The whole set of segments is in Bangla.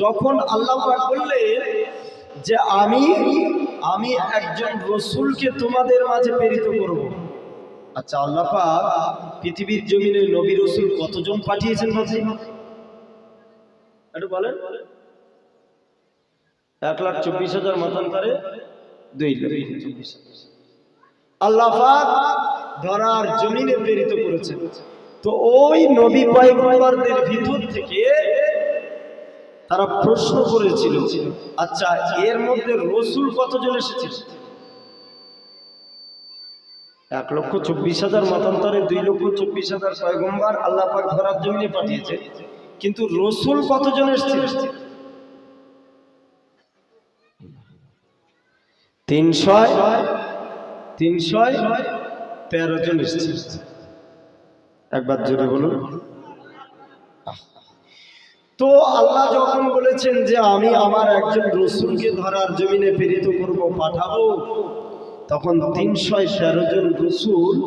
যখন আল্লাহ পাক বললেন যে আমি একজন রসুলকে তোমাদের মাঝে প্রেরিত করব। আচ্ছা, আল্লাহ পাক পৃথিবীর জমিনে নবী রসুল কতজন পাঠিয়েছেন বলছি একটু বলেন? 1,24,000 মতান্তরে 2,24,000 আল্লাহ পাক ধরার জমিনে প্রেরিত করেছেন। তো ওই নবী পয়গম্বরদের ভিতর থেকে তারা প্রশ্ন করেছিল, আচ্ছা এর মধ্যে রসুল কতজন এসেছিল? 1,24,000 মতান্তরে 2,24,000 পয়গম্বর আল্লাহ পাক ধরার জমিনে পাঠিয়েছে, কিন্তু রসুল কতজন এসেছিল? 313 জন এসেছিল। একবার জোরে বলুন। তো আল্লাহ যখন বলেছেন যে আমি আমার একজন রসুলকে ধরার জমিনে প্রেরিত করব, পাঠাবো, তখন 313 জন রসুল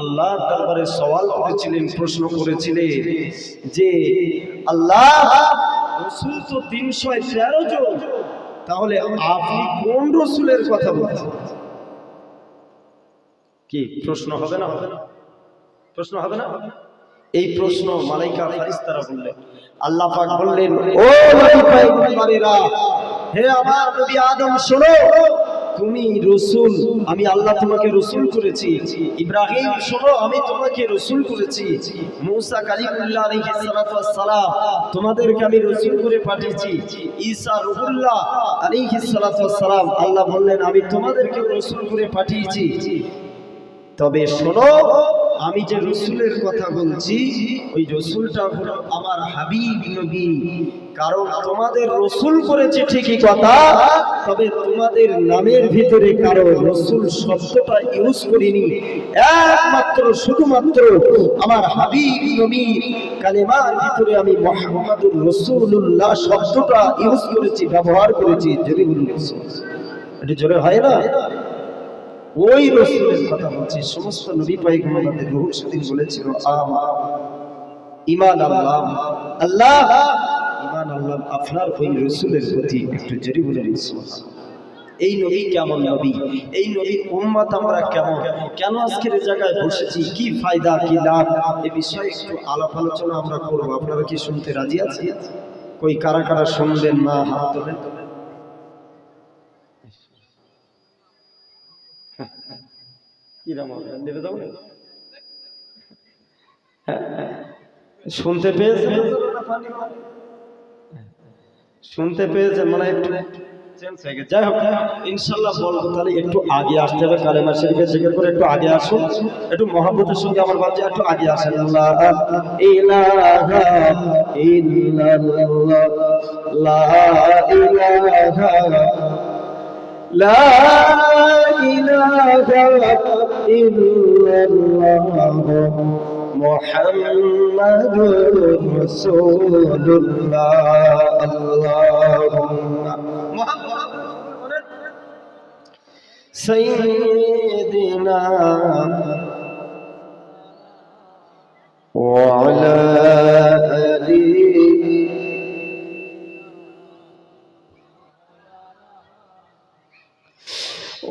আল্লাহ দরবারে সওয়াল করেছিলেন, প্রশ্ন করেছিলেন যে আল্লাহ, রসুল তো 313 জন, তাহলে আপনি কোন রসুলের কথা বলছেন? কি প্রশ্ন হবে না? প্রশ্ন হবে না? এই প্রশ্ন মালাইকা ফেরেশতারা বললেন। আল্লাহ পাক বললেন, ও নবী পয়গম্বরেরা, হে আমার নবী আদম শোনো, তুমি রসুল, আমি আল্লাহ তোমাকে রসুল করেছি। ইব্রাহিম শোনো, আমি তোমাকে রসুল করেছি। মূসা কালিমুল্লাহ আলাইহিস সালাতু ওয়াস সালাম, তোমাদেরকে আমি রসুল করে পাঠিয়েছি। ঈসা রূহুল্লাহ আলাইহিস সালাতু ওয়াস সালাম, আল্লাহ বললেন আমি তোমাদেরকে রসুল করে পাঠিয়েছি। তবে শোনো, আমি যে রসুলের কথা বলছি ওই রসুলটা হলো আমার হাবিব নবী। কারণ তোমাদের রসুল করেছে ঠিকই কথা, তবে তোমাদের নামের ভিতরে কারো রসুল শব্দটা ইউজ করিনি, একমাত্র শুধুমাত্র আমার হাবিব নবী কালেমার ভিতরে আমি মুহাম্মাদুর রাসূলুল্লাহ শব্দটা ইউজ করেছি, ব্যবহার করেছি। যদি বলুন এটা জোরে হয় না? ওই রসুলের কথা বলছি। সমস্ত নবী পয়গম্বরদের রূহ সেদিন বলেছিল ঈমান আল্লাহ, আল্লাহ ঈমান আল্লাহ আপনার ওই রসুলের প্রতি। একটু জোরে বলুন সুবহানাল্লাহ। এই নবী কেমন নবী, এই নবীর উম্মত আমরা কেমন, কেন আজকের এই জায়গায় বসেছি, কি ফায়দা কি লাভ, এই বিষয়ে একটু আলাপ আলোচনা আমরা করব। আপনারা কি শুনতে রাজি আছেন? কই কারা কারা শুনবেন না হাত তোলেন। শুনতে পেয়েছে, শুনতে পেয়েছে মানে একটু চেঞ্জ হয়ে গেছে। যাই হোক, ইনশাআল্লাহ বলবো। তাহলে একটু আগে আসতে হবে, কালেমা শরীফের জিকির করে একটু আগে আসুন, একটু মহব্বতের সঙ্গে আমার বাচ্চা একটু আগে আসেন। লা ইলাহা ইল্লাল্লাহ, লা ইলাহা, লা ইলাহা ইল্লাল্লাহ মুহাম্মাদুর রাসূলুল্লাহ। আল্লাহুম্মা সাইয়্যিদিনা ওয়া আলা আলিহি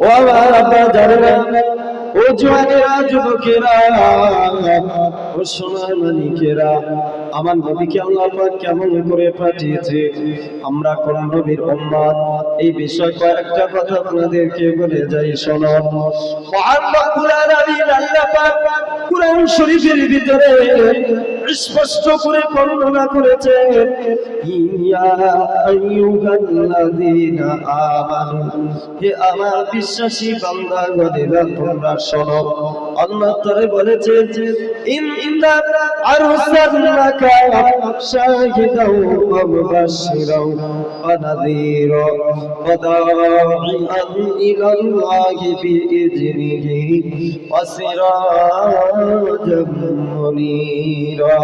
ওয়া বাদারনা। ও জওয়ানেরা, যুবকেরা, ও সোনার মানিকেরা, আমার নবীকে আল্লাহ পাক কেমন করে পাঠিয়েছে, আমরা কোন নবীর উম্মত, এই বিষয়ে কয়েকটা কথা আপনাদেরকে বলে যাই। শোনো, মহান রব্বুল আলামিন আল্লাহ পাক কুরআন শরীফের ভিতরে স্পষ্ট করে বর্ণনা করেছেন, ইয়া আইয়ুহাল্লাযীনা আমানু, হে আমার বিশ্বাসী বান্দাগণেরা তোমরা শোনো। আল্লাহ তাআলা বলেছেন, ইন্না আরসালনাকা শাহিদাও ওয়া মুবাশশিরাও ওয়া নাযীরা ওয়া দাঈআন ইলাল্লাহি বিইযনিহি ওয়া সিরাজাম মুনীরা।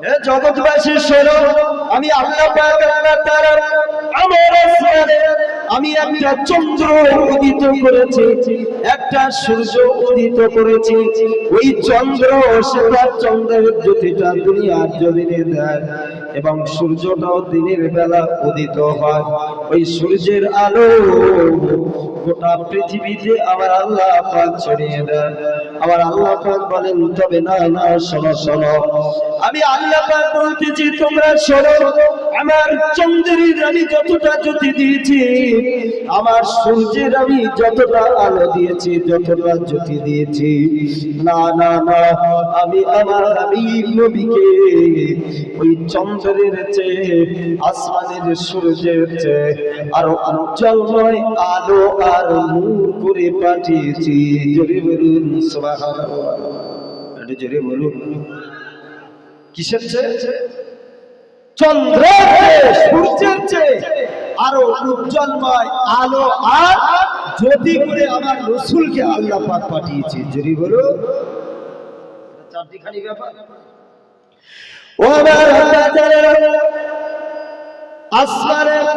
হে জগৎবাসী শোনো, আমি আল্লাহ পাক আল্লাহ তাআলা আমার আসমানে আমি একটা চন্দ্র উদিত করেছি, একটা সূর্য উদিত করেছি। ওই চন্দ্র সেটা চন্দ্রের জ্যোতিটা দুনিয়ার জমিনে দেয়, এবং সূর্যটাও দিনের বেলা উদিত হয়। ওই সূর্যের আলো গোটা পৃথিবীতে আমার আল্লাহ পাক ছড়িয়ে দেন। আমার আল্লাহ পাক বলেন, তবে না না, শোনো শোনো, আমি আল্লাহ পাক বলতেছি তোমরা শোনো, আমার চন্দ্রের আমি যতটা জ্যোতি দিয়েছি, আমার সূর্যের আমি যতটা আলো দিয়েছি, যতটা জ্যোতি দিয়েছি, না না না, আমি আমার হাবিব নবীকে ওই চন্দ্রের চেয়ে, আসমানের সূর্যের চেয়ে আরো উজ্জ্বলময় আলো আর নূর করে পাঠিয়েছি। জোরে বলুন সুবহানাল্লাহ, একটু জোরে বলুন। কিসের চেয়ে? চন্দ্রের চেয়ে, সূর্যের চেয়ে আরো উজ্জ্বলময় আলো আর জ্যোতি করে আমার রাসূলকে আল্লাহ পাক পাঠিয়েছে। জোরে বলুন। চারটিখানি ব্যাপার। ও আমার আসমানের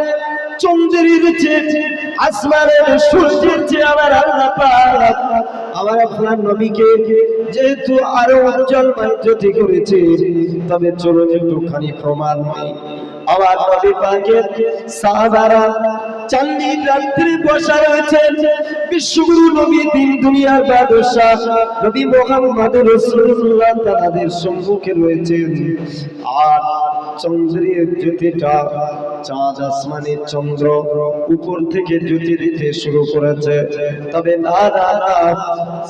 চন্দ্রের চেয়ে, আসমানের সূর্যের চেয়ে আমার আল্লাহ পাক আমার আপনার নবীকে যেহেতু আরো উজ্জ্বলময় জ্যোতি করেছে, তবে চলুন একটুখানি প্রমাণ নেই। আমার নবী পাকের সাহাবারা চাঁদনি রাত্রি বসা রয়েছেন, বিশ্বগুরু নবী দিন দুনিয়ার বাদশা নবী মুহাম্মদ রাসূলুল্লাহ তাদের সম্মুখে রয়েছেন। আর চন্দ্রের জ্যোতিটা, চাঁদ আসমানের চন্দ্র উপর থেকে জ্যোতি দিতে শুরু করেছে। তবে না না না,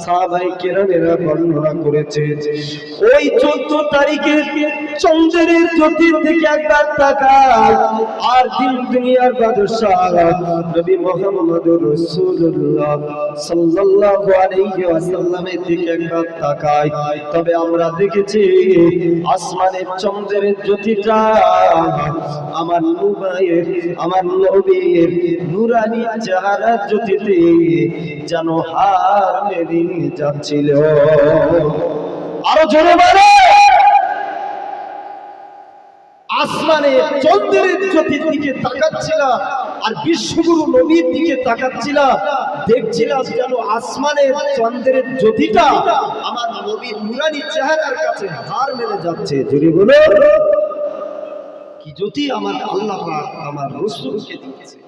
সাহাবায়ে কেরামেরা বর্ণনা করেছে ওই 14 তারিখে চন্দ্রের জ্যোতির দিকে একবার তাকায়, আর দিন দুনিয়ার বাদশা নবী মুহাম্মদ রাসূলুল্লাহ সাল্লাল্লাহু আলাইহি ওয়াসাল্লামের দিকে একবার তাকায়। তবে আমরা দেখেছি আসমানের চন্দ্রের জ্যোতিটা আমার নূরের, আমার নবীর নূরানি চেহারা জ্যোতিতে যেন হার মেরে যাচ্ছিল। আরো জোরে বলো। আসমানে চন্দ্রের জ্যোতির দিকে তাকাচ্ছিলাম আর বিশ্বগুরু নবীর দিকে তাকাচ্ছিলাম, দেখছিলাম যেন আসমানের চন্দ্রের জ্যোতিটা আমার নবীর নূরানি চেহারার কাছে হার মেরে যাচ্ছে। জোরে বলো। কি জ্যোতি আমার আল্লাহ পাক আমার রাসূলকে দিয়েছে।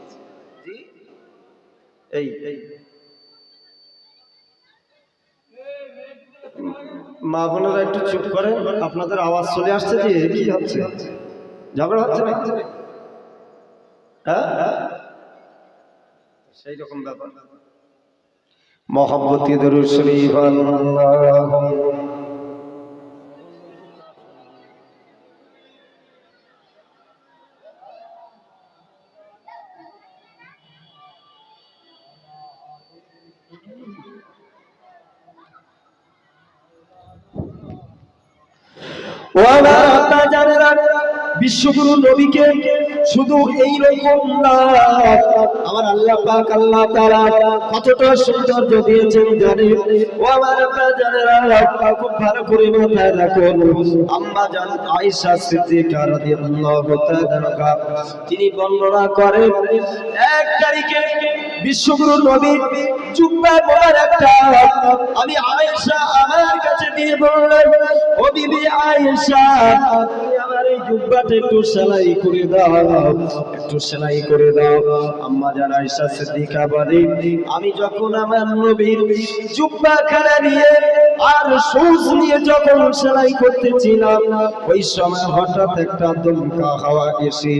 এই মা বোনেরা একটু চুপ করেন, আপনাদের আওয়াজ চলে আসছে যে কি হচ্ছে, ঝগড়া হচ্ছে না? হ্যাঁ, সেই রকম ব্যাপার। মহব্বতে দরুদ শরীফ আল্লাহুম্মা বিশ্বগুরু নবীকে শুধু এই রকম না, আমার আল্লাহ পাক আল্লাহ তাআলা কতটা সৌন্দর্য দিয়েছেন জানেন? ও আমার আব্বা জানেরা, খুব ভালো করে মাথায় রাখুন। আম্মা জান আয়েশা সিদ্দিকা রাদিয়াল্লাহু তাআলা তিনি বর্ণনা করেন, 1 তারিখে বিশ্বগুরু নবী জুব্বা মোবারকটা আমি আয়েশা আমার কাছে দিয়ে বললেন, ও বিবি আয়েশা, আমার এই জুব্বাটা একটু সেলাই করে দাও, একটু সেলাই করে দাও। আম্মা জান আয়েশা সিদ্দিকা বলে, আমি যখন আমার নবীর জুব্বাখানা নিয়ে আর সুজ নিয়ে যখন সেলাই করতেছিলাম, ওই সময় হঠাৎ একটা দমকা হাওয়া এসে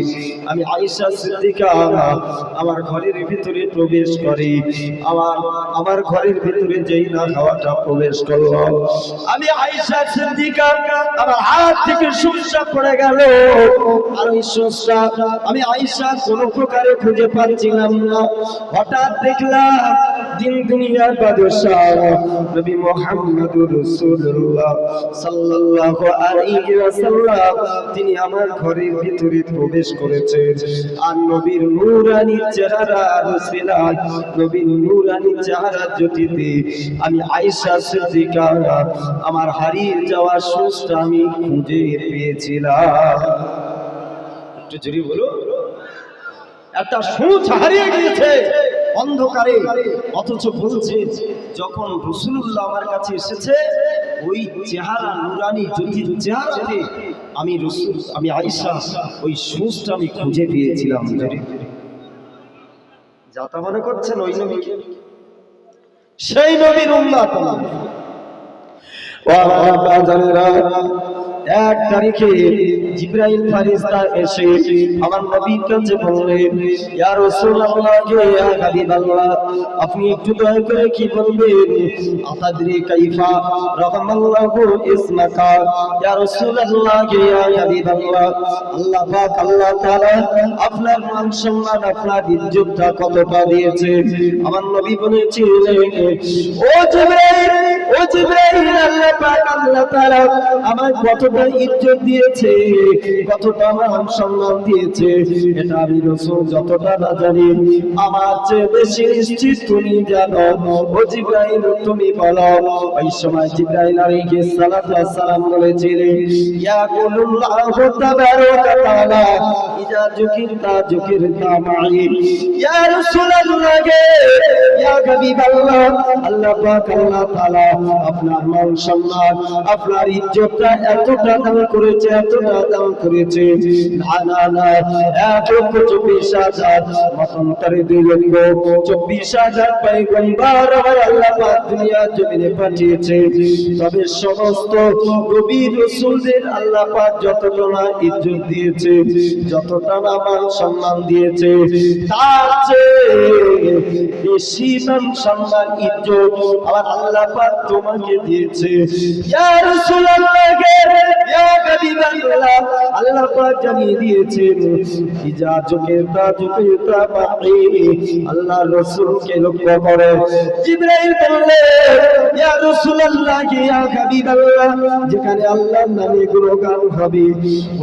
আমি আয়েশা সিদ্দিকা আমার ঘরের ভিতরে প্রবেশ করি। আমার ঘরের ভিতরে যেই না হাওয়াটা প্রবেশ করলো, আমি আয়েশা সিদ্দিকা আমার হাত থেকে সুসা পড়ে গেল। আর ওই সুসা আমি আয়েশা কোনো প্রকারে খুঁজে পাচ্ছিলাম না। হঠাৎ দেখলাম দিন দুনিয়ার বাদশা নবী মুহাম্মদুর রাসূলুল্লাহ সাল্লাল্লাহু আলাইহি ওয়াসাল্লাম তিনি আমার ঘরের ভিতরে প্রবেশ করেছেন। আর নবীর নূরানি চেহারা রসিলা, নবীর নূরানি চেহারা জ্যোতিতে আমি আয়েশা সিদ্দিকা আমার হারিয়ে যাওয়া সুসটা আমি খুঁজে পেয়েছিলাম। একটু জোরে বলো। একটা সুচ হারিয়ে গিয়েছে অন্ধকারে, অথচ বলছে যখন রাসূলুল্লাহ আমার কাছে এসেছে ওই চেহারা নূরানি জ্যোতির চেহারাতে আমি রাসূল, আমি আয়েশা ওই সূচটা আমি খুঁজে পেয়েছিলাম। যাতা মনে করছেন ওই নবীকে, সেই নবীর উম্মত। ও আমার বাজানেরা, 1 তারিখে জিবরাইল ফেরেশতা এসে আমার নবীর কাছে বললেন, ইয়া রাসূলুল্লাহ, ইয়া হাবিবাল্লাহ, আপনি একটু দয়া করে কি বলবেন? আতাদরি কাইফা রাহমাল্লাহু ইসমাকা। ইয়া রাসূলুল্লাহ, ইয়া হাবিবাল্লাহ, আল্লাহ পাক আল্লাহ তাআলা আপনার মান সম্মান, আপনার ইজ্জতটা কতটা দিয়েছে? আমার নবী বলেছিলেন, ও জিবরাইল, ও জিবরাইল, আল্লাহ পাক আল্লাহ তাআলা আমার কতটা ইজ্জত দিয়েছে, কতটা মান সম্মান দিয়েছে, এটা আমি রাসূল যতটা না জানি, আমার চেয়ে বেশি নিশ্চিত তুমি জানো। ও জিবরাইল, তুমি বলো। ওই সময় জিবরাইল আলাইহিস সালাতু ওয়াস সালাম বলেছিলেন, ইয়া কুল্লাহু তাবারাকা তাআলা ইজা যুকিরতা মাই। ইয়া রাসূলুল্লাহ, ইয়া হাবিবাল্লাহ, আল্লাহ পাক আল্লাহ তাআলা আপনার মান সম্মান, আপনার ইজ্জতটা এতটা দান করেছে, এতটা দান করেছে। না না না, 1,24,000 মতান্তরে 2,24,000 পয়গম্বর আল্লাহ পাক দুনিয়া জমিনে পাঠিয়েছে। তবে সমস্ত নবী রাসূলদের আল্লাহ পাক যতটা না ইজ্জত দিয়েছে, যতটা না মান সম্মান দিয়েছে, তার চেয়ে বেশি মান সম্মান ইজ্জত আমার আল্লাহ পাক তোমাকে দিয়েছে। ইয়া রাসূলুল্লাহ, ইয়া হাবিবাল্লাহ, আল্লাহ পাক জানিয়ে দিয়েছেন, ইজা যুকিরতা মাই। আল্লাহ রাসূলকে লক্ষ্য করে জিবরাইল বললেন, ইয়া রাসূলুল্লাহ, ইয়া হাবিবাল্লাহ, যেখানে আল্লাহর নামে গুণগান হবে,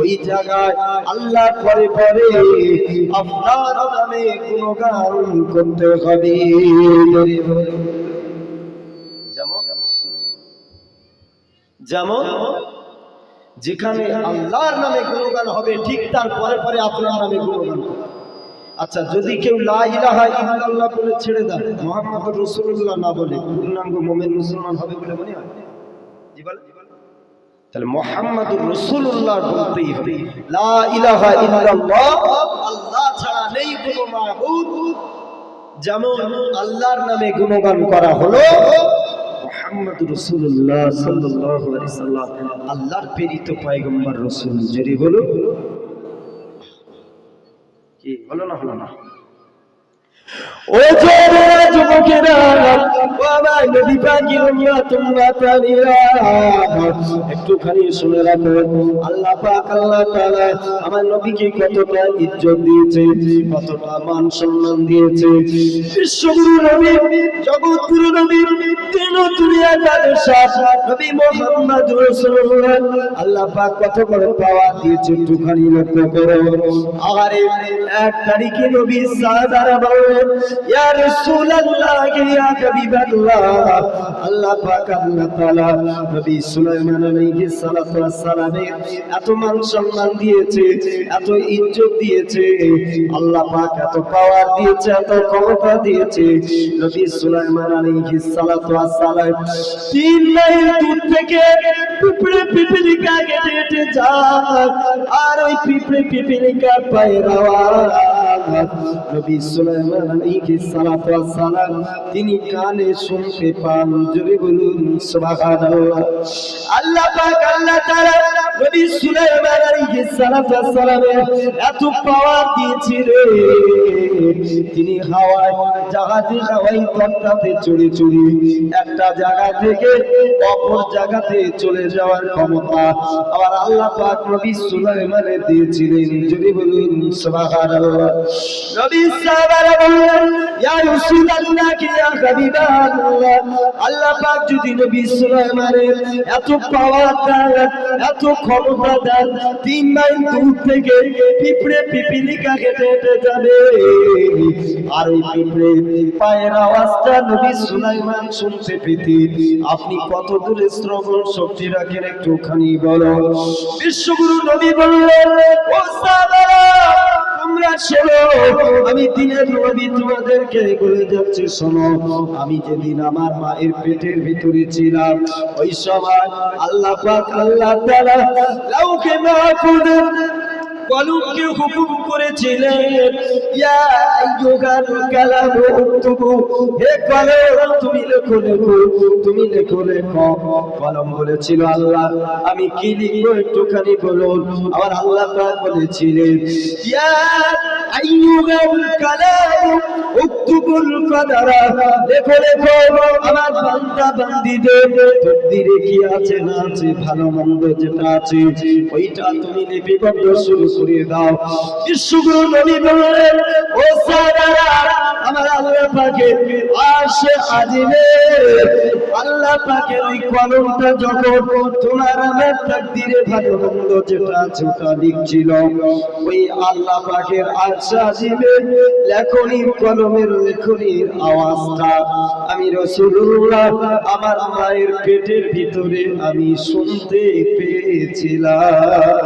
ওই জায়গায় আল্লাহর পরে পরে আপনার নামে গুণগান করতে হবে। যেমন যেখানে আল্লাহর নামে গুণগান হবে, ঠিক তার পরে পরে আপনার নামে গুণগান হবে। আচ্ছা, যদি কেউ লা ইলাহা ইল্লাল্লাহ বলে ছেড়ে দেয়, মুহাম্মদুর রাসূলুল্লাহ না বলে, পূর্ণাঙ্গ মুমিন মুসলমান হবে বলে মনে হয়? জি বল। তাহলে মুহাম্মদুর রাসূলুল্লাহ বলতেই হবে। লা ইলাহা ইল্লাল্লাহ, আল্লাহ ছাড়া নেই কোনো মাবুদ। যেমন আল্লাহর নামে গুণগান করা হলো, মুহাম্মদুর রাসূলুল্লাহ সাল্লাল্লাহু আলাইহি সাল্লাম আল্লাহর প্রেরিত পয়গম্বর রাসূল। জেরি বলো, কি হলো না? হলো না? ও যারা যুবকেরা, ও আমার নবী পাকের উম্মত, তোমরা প্রাণীরা, একটুখানি শুনে রাখো, আল্লাহ পাক আল্লাহ তাআলা আমার নবীকে কতটা ইজ্জত দিয়েছে, কতটা মান সম্মান দিয়েছে। বিশ্বগুরু নবী, জগৎগুরু নবী, তিন দুনিয়ার বাদশাহ নবী মুহাম্মদুর রাসূলুল্লাহ আল্লাহ পাক কত বড় পাওয়ার দিয়েছে, একটুখানি লক্ষ্য করো। আরে 1 তারিখে নবী সাহাবারা বললেন, ইয়া রাসূলুল্লাহ, ইয়া হাবিবাল্লাহ, আল্লাহ পাক আল্লাহ তাআলা নবী সুলাইমান আলাইহিস সালাতু ওয়াস সালামের এত মান সম্মান দিয়েছে, এত ইজ্জত দিয়েছে, আল্লাহ পাক এত পাওয়ার দিয়েছে, এত ক্ষমতা দিয়েছে। নবী সুলাইমান আলাইহিস সালাতু ওয়াস সালাম 3 মাইল দূর থেকে পিঁপড়ে পিপলিকা কেটে কেটে যায়, আর ওই পিঁপড়ে পিপলিকা পায়ের আওয়াজ নবী সুলাইমান আলাইহিস সালাতু ওয়াস সালাম তিনি কানে শুনতে পান। জোরে বলুন সুবহানাল্লাহ। আল্লাহ পাক আল্লাহ তাআলা নবী সুলাইমান আলাইহিস সালাতু ওয়াস সালামের এত পাওয়ার দিয়েছিলেন, তিনি হাওয়ায় জাহাজে হাওয়াই তক্তাতে চড়ে চড়ে একটা জায়গা থেকে অপর জায়গাতে চলে যাওয়ার ক্ষমতা আবার আল্লাহ পাক নবী সুলাইমানের দিয়েছিলেন। যদি বলুন সুবহানাল্লাহ। নবী সাহাবারা বললেন, ইয়া রাসূলুল্লাহ, ইয়া হাবিবাল্লাহ, আল্লাহ পাক যদি নবী সুলাইমানের এত পাওয়ার দেন, এত ক্ষমতা দেন, 3 মাইল দূর থেকে পিঁপড়ে পিপলিকা কেটে কেটে যাবে, আর ওই পিঁপড়ে পায়ের আওয়াজটা নবী সুলাইমান শুনতে পেতেন, আপনি কত দূরে শ্রবণ শক্তি রাখেন একটুখানি বলো। বিশ্বগুরু নবী বললেন, ও সাহাবারা, তোমরা ইমানদার শোনো, আমি দিনের নবী তোমাদেরকে বলে যাচ্ছি শোনো, আমি যেদিন আমার মায়ের পেটের ভিতরে ছিলাম ওই সময় আল্লাহ পাক আল্লাহ তাআলা লাউকে মাহফুজ কলমকে হুকুম করেছিলেন, ইয়া আইয়ুহাল কালামু উকতুবু, হে কলম তুমি লেখো লেখো, তুমি লেখো লেখো। কলম বলেছিল আল্লাহ আমি কি লিখবো একটুখানি বলুন। আমার আল্লাহ পাক বলেছিলেন, ইয়া আইয়ুহাল কালামু উকতুবুল কদরা, লেখো লেখো আমার বান্দা বান্দীদের তকদিরে কি আছে না আছে, ভালো মন্দ যেটা আছে ওইটা তুমি লিপিবদ্ধ শুরু করে দাও। বিশ্বগুরু নবী বললেন, ও সাহাবারা, আমার আল্লাহ পাকের আরশে আজিমে আল্লাহ পাকের ওই কলমটা যখন তোমার আমার তাকদীরে ভালো মন্দ যেটা আছে ওটা লিখছিল, ওই আল্লাহ পাকের আরশে আজিমে লেখনির কলমের লেখনির আওয়াজটা আমি রাসূলুল্লাহ আমার মায়ের পেটের ভিতরে আমি শুনতে পেয়েছিলাম।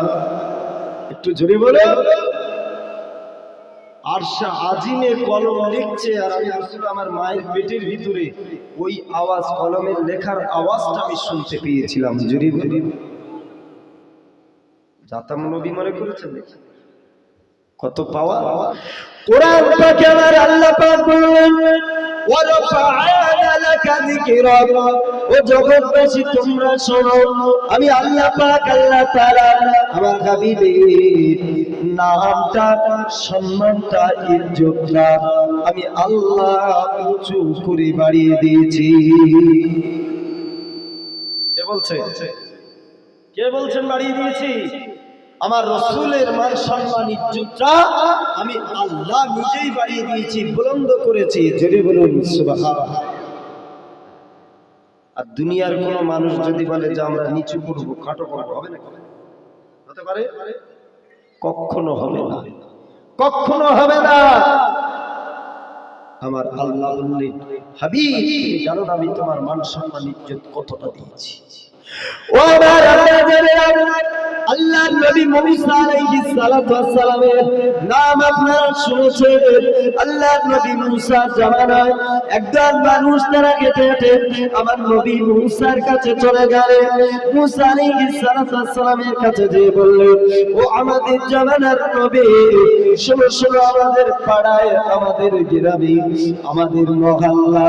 একটু জোরে বলো। আরশে আজিমে কলম লিখছে আর আমি রাসূল আমার মায়ের পেটের ভিতরে ওই আওয়াজ, কলমের লেখার আওয়াজটা আমি শুনতে পেয়েছিলাম। জোরে বলি। জাতাম নবী মনে করেছেন কত পাওয়া। কোরআন পাকে আমার আল্লাহ পাক বলেন, ওয়ারাফা'না লাকা যিকরাক, ও জগৎবাসী তোমরা শোনো, আমি আল্লাহ পাক আল্লাহ তাআলা আমার হাবিবের নামটা, সম্মানটা, ইজ্জতটা আমি আল্লাহ উঁচু করে বাড়িয়ে দিয়েছি। কে বলছে? কে বলছেন বাড়িয়ে দিয়েছি? আমার রাসূলের মান সম্মান ইজ্জতটা আমি আল্লাহ নিজেই বাড়িয়ে দিয়েছি, বুলন্দ করেছি। জোরে বলুন সুবহানাল্লাহ। আর দুনিয়ার কোন মানুষ যদি বলে যে আমরা নিচু করব, খাটো করব, হবে না? হতে পারে? কখনো হবে না, কখনো হবে না। আমার আল্লাহ বললেন, হাবিব তুমি জানো না আমি তোমার মান সম্মান ইজ্জত কতটা দিয়েছি। ও আমার আল্লাহর নবী মুসা আলাইহিস সালাতু ওয়াস সালামের নাম আপনারা শুনেছেন। আল্লাহর নবী মুসার জামানায় একজন মানুষ তারা হেঁটে হেঁটে আমার নবী মুসার কাছে চলে গেলেন। মুসা আলাইহিস সালাতু ওয়াস সালামের কাছে যেয়ে বললেন, ও আমাদের জামানার নবী, শোনো শোনো, আমাদের পাড়ায়, আমাদের গ্রামে, আমাদের মহল্লা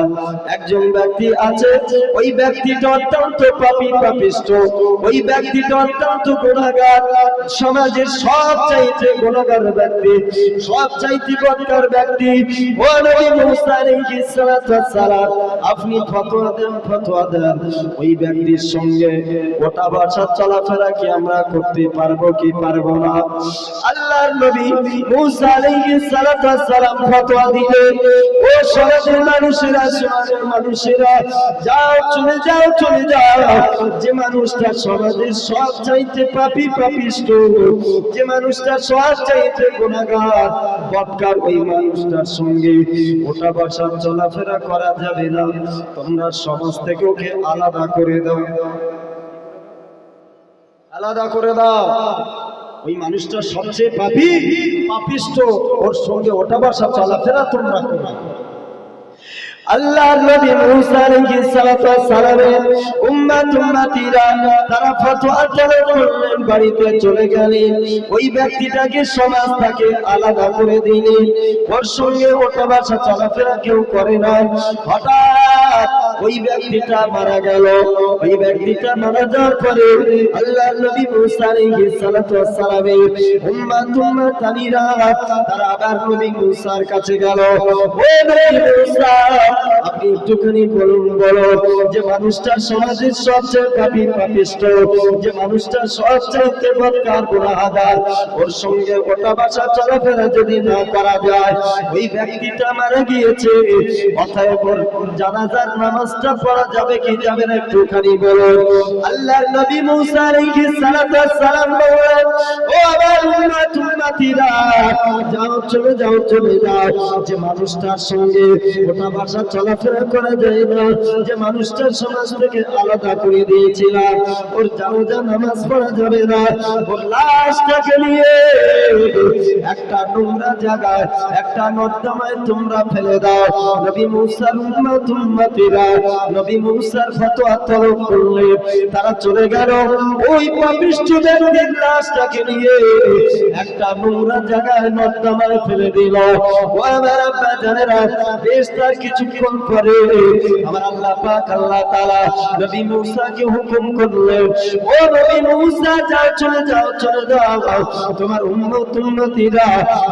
একজন ব্যক্তি আছে, ওই ব্যক্তিটা অত্যন্ত পাপী পাপিষ্ঠ, ওই ব্যক্তিটা অত্যন্ত গুনাহগার, সমাজের সবচাইতে গুনাহগার ব্যক্তি, সবচাইতে বদকার ব্যক্তি। ও নবী মুসা আলাইহিস সালাতু ওয়াস সালাম, আপনি ফতোয়া দেন, ফতোয়া দেন, ওই ব্যক্তির সঙ্গে ওটা বসা চলাফেরা কি আমরা করতে পারবো কি পারবো না? আল্লাহর নবী মুসা আলাইহিস সালাতু ওয়াস সালাম ফতোয়া দিলেন, ও সমাজের মানুষেরা, সমাজের মানুষেরা, যাও চলে যাও চলে যাও, যে মানুষটা সমাজের সবচাইতে পাপী পাপিষ্ঠ, যে মানুষটা সবচাইতে গুনাহগার বদকার, ওই মানুষটার সঙ্গে ওঠা বসা চলাফেরা করা যাবে না। তোমরা সমাজ থেকে ওকে আলাদা করে দাও, আলাদা করে দাও। ওই মানুষটা সবচেয়ে পাপী পাপিষ্ঠ, ওর সঙ্গে ওঠা বসা চলাফেরা তোমরা করো। আল্লাহর নবী মুসা আলাইহিস সালাতু ওয়াস সালামের উম্মতিরা তারা ফতোয়া জারি করলেন, বাড়িতে চলে গেলেন, ওই ব্যক্তিটাকে সমাজ থেকে আলাদা করে দিলেন, ওর সঙ্গে ওঠা বসা চলাফেরা কেউ করে না। হঠাৎ ওই ব্যক্তিটা মারা গেল। ওই ব্যক্তিটা মারা যাওয়ার পরে আল্লাহর নবী মুসা আলাইহিস সালাতু ওয়াস সালামের উম্মতিরা তারা আবার নবী মুসার কাছে গেল, ও নবী মুসা, আপনি একটুখানি বলুন, বলো যে মানুষটা সমাজের সবচেয়ে পাপী পাপিষ্ঠ, যে মানুষটা সবচেয়ে বদকার গুনাহগার, ওর সঙ্গে ওঠা বসা চলাফেরা যদি না করা যায়, ওই ব্যক্তিটা মারা গিয়েছে, অতএব জানাজার নামাজ নামাজটা পড়া যাবে কি যাবে না একটুখানি বলো। আল্লাহর নবী মুসা আলাইহিস সালাম বলেন, ও আমার উম্মতিরা, যাও চলে যাও চলে যাও। যে মানুষটার সঙ্গে ওটা ভাষা চলাফেরা করা যায় না, যে মানুষটার সমাজ থেকে আলাদা করে দিয়েছিলাম, ওর জানাজা নামাজ পড়া যাবে না, ওর লাশটাকে নিয়ে একটা নোংরা জায়গায় একটা নর্দমায় তোমরা ফেলে দাও। নবী মুসার উম্মতিরা নবী মুসার ফতোয়া তলব করলে তারা চলে গেল ওই পাপিষ্ঠ ব্যক্তির লাশটাকে নিয়ে একটা নোংরা জায়গায় নর্দমায় ফেলে দিল। ও আমার আব্বা জানেরা, বেশ তার কিছুক্ষণ পরে আমার আল্লাহ পাক আল্লাহ তাআলা নবী মুসাকে হুকুম করলেন, ও নবী মুসা, যাও চলে যাও চলে যাও। তোমার উম্মতিরা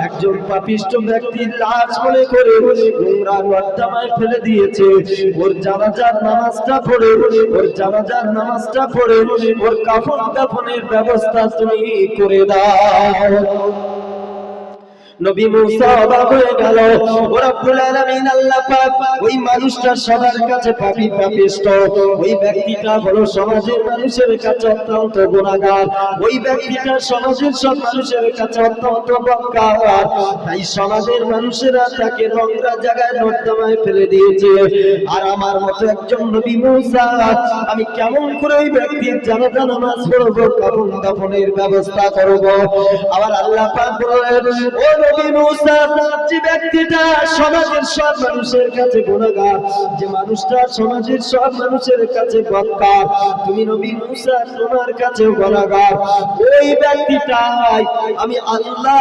একজন পাপিষ্ঠ ব্যক্তির লাশ মনে করে নোংরা নর্দমায় ফেলে দিয়েছে, ওর জানাজার নামাজটা পড়ে ওর জানাজার নামাজটা পড়ে ওর কাফন দাফনের ব্যবস্থা তুমি করে দাও। নবী মুসা অবাক হয়ে গেল। ও রব্বুল আলামিন আল্লাহ পাক ওই মানুষটার সবার কাছে পাপী পাপিষ্ঠ, ওই ব্যক্তিটা হলো সমাজের মানুষের কাছে অত্যন্ত গুনাহগার, ওই ব্যক্তিটা সমাজের সব মানুষের কাছে অত্যন্ত বদকার, তাই সমাজের মানুষেরা তাকে নোংরা জায়গায় নর্দমায় ফেলে দিয়েছে। আর আমার মতো একজন নবী মুসা, আমি কেমন করে ওই ব্যক্তির জানাজা নামাজ পড়বো, কাফন দাফনের ব্যবস্থা করব? আবার আল্লাহ পাক বলেন, ও নবী মুসা, যে ব্যক্তিটা সমাজের সব মানুষের কাছে গুনাহগার, যে মানুষটা সমাজের সব মানুষের কাছে বদকার, তুমি নবী মুসা তোমার কাছে গুনাহগার, ওই ব্যক্তিটাই আমি আল্লাহ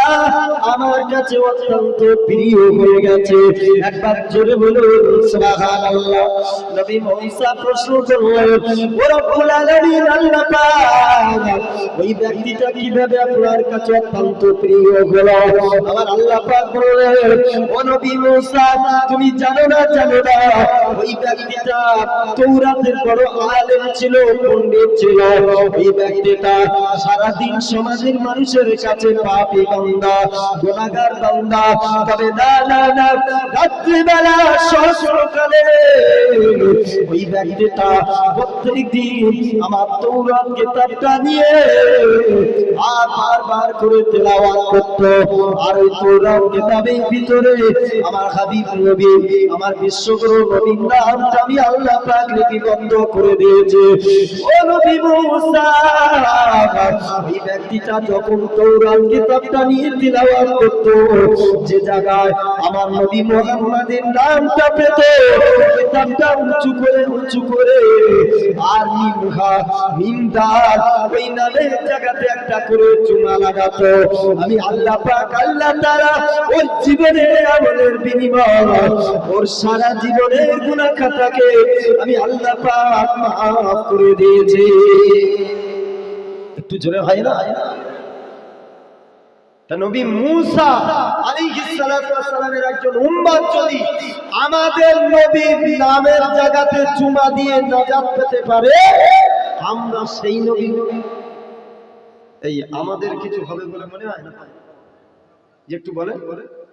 আমার কাছে অত্যন্ত প্রিয় হয়ে গেছে। একবার জোরে বলুন সুবহানাল্লাহ। নবী মুসা প্রশ্ন করলেন, ও রব্বুল আলামিন আল্লাহ পাক ওই ব্যক্তিটা কিভাবে আপনার কাছে অত্যন্ত প্রিয় হলো? আমার আল্লাহ পাক বলেন, ও নবী মুসা, তুমি জানো না ওই ব্যক্তিটা তাওরাতের বড় আলেম ছিল, পণ্ডিত ছিল। ওই ব্যক্তিটা সারা দিন সমাজের মানুষের কাছে পাপী বান্দা, গুনাহগার বান্দা। তবে না না না, রাত্রিবেলা সকালে ওই ব্যক্তিটা প্রত্যেকদিন আমার তাওরাত কিতাবটা নিয়ে আর বারবার করে তেলাওয়াত করত। আর ওই তাওরাত কিতাবের ভিতরে আমার হাবিব নবী, আমার বিশ্বগুরু নবীর নামটা আমি আল্লাহ পাক লিপিবদ্ধ করে দিয়েছে। ও নবী মুসা, ওই ব্যক্তিটা যখন তাওরাত কিতাবটা নিয়ে তেলাওয়াত করত, যে জায়গায় আমার নবী মুহাম্মাদের নামটা পেত, কিতাবটা উঁচু করে আর মিমদার ওই নামের জায়গাতে একটা করে চুমা লাগাতো। আমি আল্লাহ পাক আল্লাহ তাআলা ওর জীবনের আমলের বিনিময় ওর সারা জীবনের গুনাহ খাতাকে আমি আল্লাহ পাক মাফ করে দিয়েছি। একটু জোরে হয় না? নবী মুসা আলাইহিস সালাতু ওয়াস সালামের একজন উম্মত যদি আমাদের নবীর নামের জায়গাতে চুমা দিয়ে নাজাত পেতে পারে, আমরা সেই নবী, এই আমাদের কিছু হবে বলে মনে হয় না? যে একটু বলে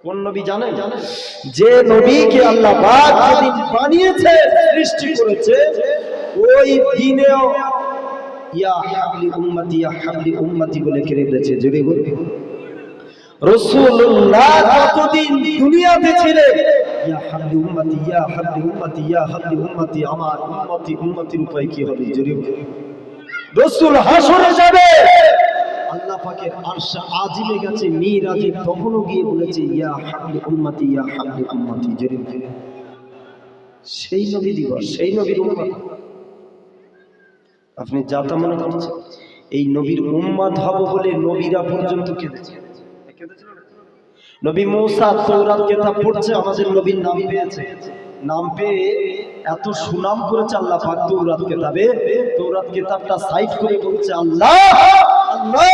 কোন নবী জানেন? যে নবীকে আল্লাহ পাক যেদিন বানিয়েছে, সৃষ্টি করেছে, ওই দিনেও ইয়া হাবলি উম্মতি ইয়া হাবলি উম্মতি বলে কেঁদেছে। জোরে বলবে রাসূলুল্লাহ যতদিন দুনিয়াতে ছিলেন, ইয়া হাবলি উম্মতি ইয়া হাবলি উম্মতি ইয়া হাবলি উম্মতি, আমার উম্মতি উম্মতির উপায় কি হবে? জোরে বলবে রাসূল হাসরে যাবে, আল্লাহ পাকের আরশ আজিমে গেছে, মিরাজে তখনও গিয়ে বলেছে ইয়া হাবলি উম্মতি ইয়া হাবলি উম্মতি। জোরে বলবে সেই নবী দিবস, সেই নবীর উম্মত। আপনি যা তা মনে করছেন এই নবীর উম্মত হব বলে নবীরা পর্যন্ত কেঁদেছে। নবী মুসা তাওরাত কিতাব পড়ছে, আমাদের নবীর নাম পেয়েছে, নাম পেয়ে এত সুনাম করেছে আল্লাহ পাক তাওরাত কিতাবে। তাওরাত কিতাবটা সাইড করে বলছে, আল্লাহ আল্লাহ,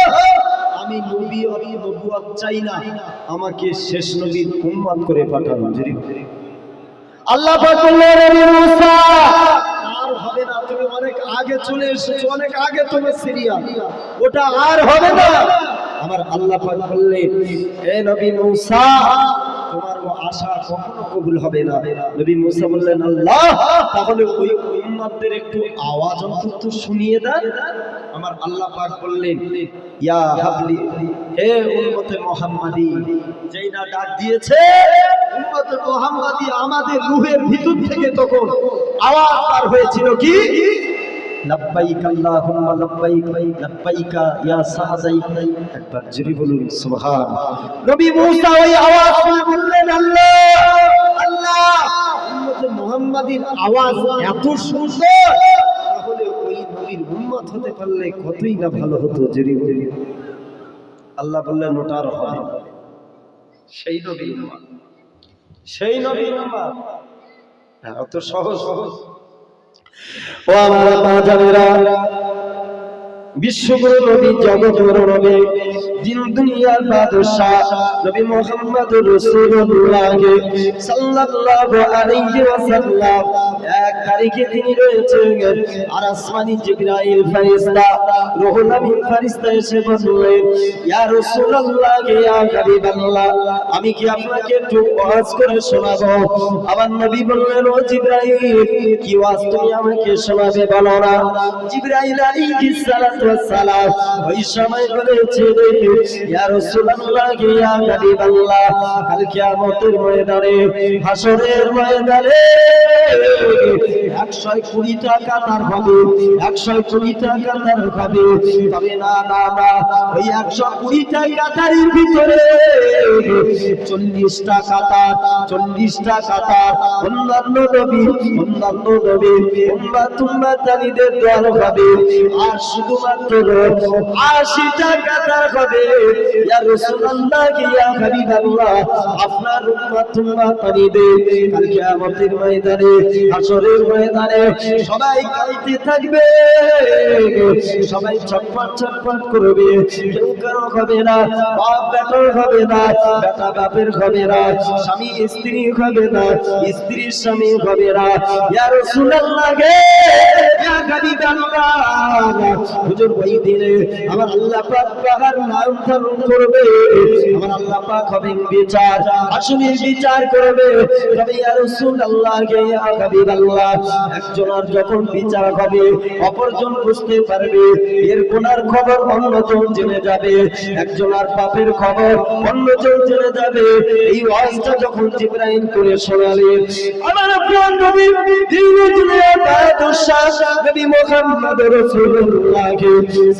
আমি নবী আর নবুয়ত চাই না, আমাকে শেষ নবীর উম্মত করে পাঠান। আল্লাহ পাক বললেন, নবী মুসা আর হবে না, তুমি অনেক আগে চলে এসেছো, অনেক আগে তোমার সিরিয়াল, ওটা আর হবে না। আমার আল্লাহ পাক বললেন, হে নবী মুসা, তোমার ও আশা কখনো কবুল হবে না। নবী মুসা বললেন, আল্লাহ তাহলে ওই উম্মতদের একটু আওয়াজ অন্তত শুনিয়ে দেন। আমার আল্লাহ পাক বললেন, ইয়া হাবলি, হে উম্মতে মুহাম্মাদি, যেই না ডাক দিয়েছে উম্মতে মুহাম্মাদি, আমাদের রূহের ভিতর থেকে তখন আওয়াজ পার হয়েছিল কি, লব্বাইক আল্লাহুম্মা লব্বাইক, লব্বাইকা ইয়া সাহাদাই। একবার জোরে বলুন সুবহানাল্লাহ। নবী মুসা ওই আওয়াজ শুনে বললেন, আল্লাহ আল্লাহ, উম্মতে মুহাম্মাদির আওয়াজ এত সুন্দর, তাহলে ওই নবীর উম্মত হতে পারলে কতই না ভালো হতো। জোরে বলুন। আল্লাহ বললেন, ওটা আর হবে না। সেই নবী উম্মত, সেই নবী উম্মত, অত সহজ সহজ। ও আমার মা জানেরা, বিশ্বগুরু নবী, জগৎগুরু নবী, দিন দুনিয়ার বাদশাহ নবী মুহাম্মদুর রাসূলুল্লাহ সাল্লাল্লাহু আলাইহি ওয়াসাল্লাম, এক তারিখে তিনি রয়েছেন আর আসমানি জিবরাইল ফেরেশতা, রুহুল আমিন ফেরেশতা এসে বললেন, ইয়া রাসূলুল্লাহ, ইয়া হাবিবাল্লাহ, আমি কি আপনাকে একটু ওয়াজ করে শোনাবো? আমার নবী বললেন, ও জিবরাইল, কি ওয়াজ তুমি আমাকে শোনাবে বলো না। জিবরাইল আলাইহিস সালাতু ওয়াস সালাম ওই সময় বলেছে, ইয়া রাসূলুল্লাহ, ইয়া হাবিবাল্লাহ, কাল কিয়ামতের ময়দানে, হাসরের ময়দানে 120 টাকা তার হবে, 120 টাকা তার হবে। তবে না না না, ওই 120 টাকা তার ভিতরে 40 টাকা তার, 40 টাকা তার অন্যান্য নবী, অন্যান্য নবী উম্মাতুম্মাতানিদের দেওয়া হবে, আর শুধুমাত্র 80 টাকা তার হবে। ইয়া রাসূলুল্লাহ, ইয়া হাবিবাল্লাহ, আপনার উম্মাতুম্মাতানিদের কাল কিয়ামতের ময়দানে, হাসরের ময়দানে সবাই কাঁদতে থাকবে, সবাই ছটফট ছটফট করবে, কেউ কারো হবে না, বাপ বেটার হবে না, বেটা বাপের হবে না, স্বামী স্ত্রী হবে না, স্ত্রীর স্বামী হবে না। ইয়া রাসূলুল্লাহ, ইয়া হাবিবাল্লাহ, হুজুর ওই দিনে আমার আল্লাহ পাক পাহাড় নাম ধারণ করবে, আমার আল্লাহ পাক হবেন বিচার, আসলে বিচার করবে। তবে ইয়া রাসূলুল্লাহ, ইয়া হাবিবাল্লাহ, একজনের যখন বিচার হবে অপরজন বুঝতে পারবে, এর গুনার খবর অন্যজন জেনে যাবে, একজনের পাপের খবর অন্যজন জেনে যাবে। এই ওয়াজটা যখন জিবরাইল করে শোনালেন, আমার প্রিয় নবী, দ্বিতীয় দুনিয়ার বাদশাহ নবী মুহাম্মদ রাসূলুল্লাহ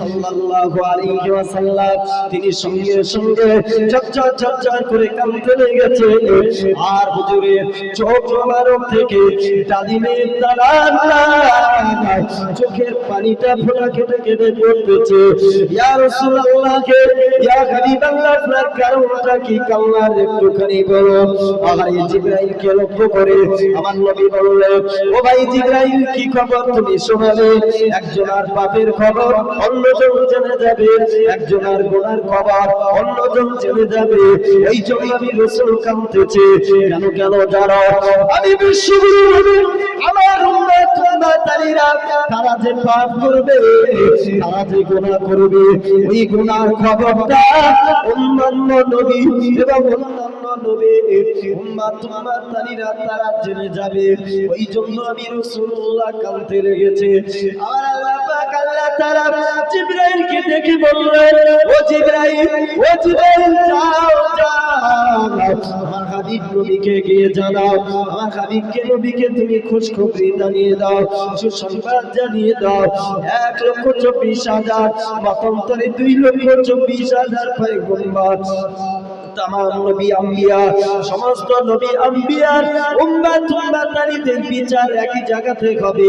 সাল্লাল্লাহু আলাইহি ওয়াসাল্লাম, তিনি সঙ্গে সঙ্গে ঝরঝর ঝরঝর করে কাঁদতে লেগেছে, আর হুজুরের চোখ মোবারক থেকে ডালিমের দানা চোখের পানিটা ফোঁটা কেটে কেটে পড়তেছে। ইয়া রাসূলুল্লাহ, ইয়া হাবিবাল্লাহ, আপনার কারণটা কি কান্নার একটুখানি বলো। আর জিবরাইলকে লক্ষ্য করে আমার নবী বললেন, ও ভাই জিবরাইল, কি খবর তুমি শোনালে? একজনের পাপের খবর অন্যজন জেনে যাবে, একজনের গুনার খবর অন্যজন জেনে যাবে। এই জন্য আমি রাসূল কাঁদতেছে। কেন কেন জানো? আমি বিশ্বগুরু, আমার উম্মত-উম্মতানিরা তারা যে পাপ করবে, তারা যে গুনাহ করবে, ওই গুনার খবরটা অন্যান্য নবী এবং অন্যান্য নবী উম্মত-উম্মতানিরা তারা জেনে যাবে। ওই জন্য আমি রাসূলুল্লাহ কাঁদতে লেগেছে। আর আল্লাহ পাক, আল্লাহ তাআলা জিবরাইলকে ডেকে বললেন, ও জিবরাইল, ও জিবরাইল, যাও যাও, আমার হাবিব নবীকে গিয়ে জানাও, আমার হাবিবকে নবীকে তুমি খুশখবরি জানিয়ে দাও, সুসংবাদ জানিয়ে দাও। 1,24,000 মতান্তরে 2,24,000 পয়গম্বর, তামাম নবী আম্বিয়া, সমস্ত নবী আম্বিয়ার উম্মত-উম্মতানিদের বিচার একই জায়গাতে হবে,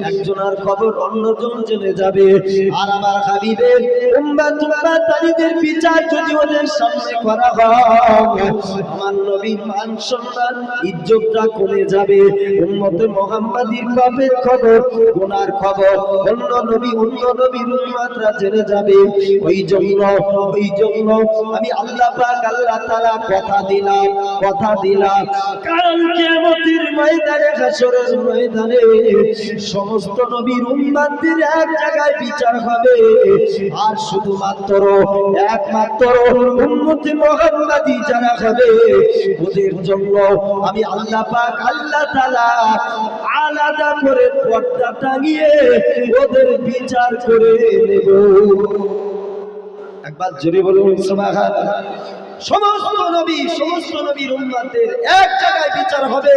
একজনের খবর অন্যজন জেনে যাবে। আর আমার হাবিবের উম্মত-উম্মতানিদের বিচার যদি ওদের সামনে করা হয়, আমার নবীর মান সম্মান ইজ্জতটা কমে যাবে। উম্মতে মুহাম্মাদির পাপের খবর, গুনার খবর অন্য নবীর উম্মতরা জেনে যাবে। ওই জন্য আমি আল্লাহ পাক, আল্লাহ আল্লাহ তাআলা কথা দিলাম কাল কিয়ামতের ময়দানে হাসরের ময়দানে সমস্ত নবীর উম্মতদের এক জায়গায় বিচার হবে আর শুধুমাত্র একমাত্র উম্মতে মুহাম্মাদি যারা হবে ওদের জন্য আমি আল্লাহ পাক আল্লাহ তাআলা আলাদা করে পর্দা টাঙিয়ে ওদের বিচার করে নেব। একবার জোরে বলুন সুবহানাল্লাহ। সমস্ত নবীর উম্মতদের এক জায়গায় বিচার হবে,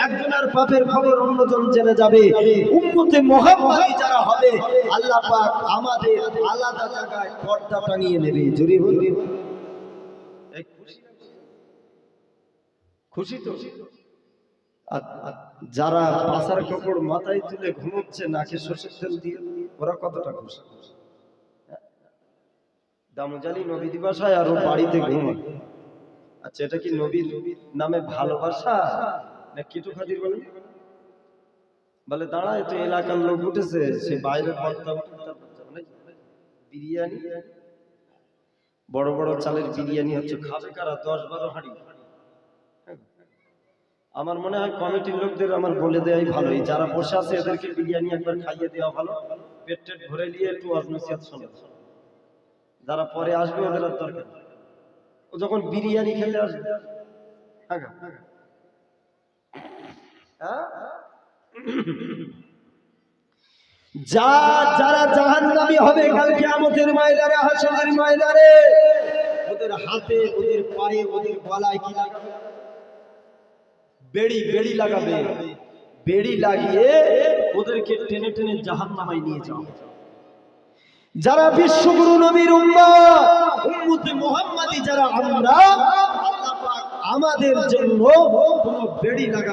একজনের পাপের খবর অন্যজন জেনে যাবে। উম্মতে মুহাম্মাদি যারা হবে আল্লাহ পাক আমাদের আলাদা জায়গায় পর্দা টাঙিয়ে নেবে। জোরে বলুন খুশি তো? যারা পাছার কাপড় মাথায় তুলে ঘুমোচ্ছে নাকে সরষের তেল দিয়ে ওরা কতটা খুশি? দামজালি নবী দিবসায় আর ও বাড়িতে ঘুমায়। আচ্ছা, এটা কি নবীর নামে ভালোবাসা না কিটু খাতির বলেন? বলে দাঁড়ায় তো এলাকার লোক উঠেছে, সে বাইরে বিরিয়ানি, বড় বড় চালের বিরিয়ানি হচ্ছে, খাবে কারা? 10-12 হাঁড়ি। আমার মনে হয় কমিটির লোকদের আমার বলে দেওয়াই ভালো, যারা বসে আছে এদেরকে বিরিয়ানি একবার খাইয়ে দেওয়া ভালো, পেট টেট ভরে নিয়ে একটু ওয়াজ নসিহত শোনে। যারা পরে আসবে ওদের আর দরকার, ও যখন বিরিয়ানি খেতে আসবে। যারা জাহান্নামী হবে কাল কিয়ামতের ময়দানে, হাসরের ময়দানে, ওদের হাতে, ওদের পায়ে, ওদের গলায় কি লাগাবে? বেড়ি লাগাবে। বেড়ি লাগিয়ে ওদেরকে টেনে টেনে জাহান্নামে নিয়ে যাবে। যারা বিশ্বগুরু নবীর উম্মতে মুহাম্মাদি যারা আমরা, আল্লাহ পাক আমাদের জন্য কোনো বেড়ি লাগাবে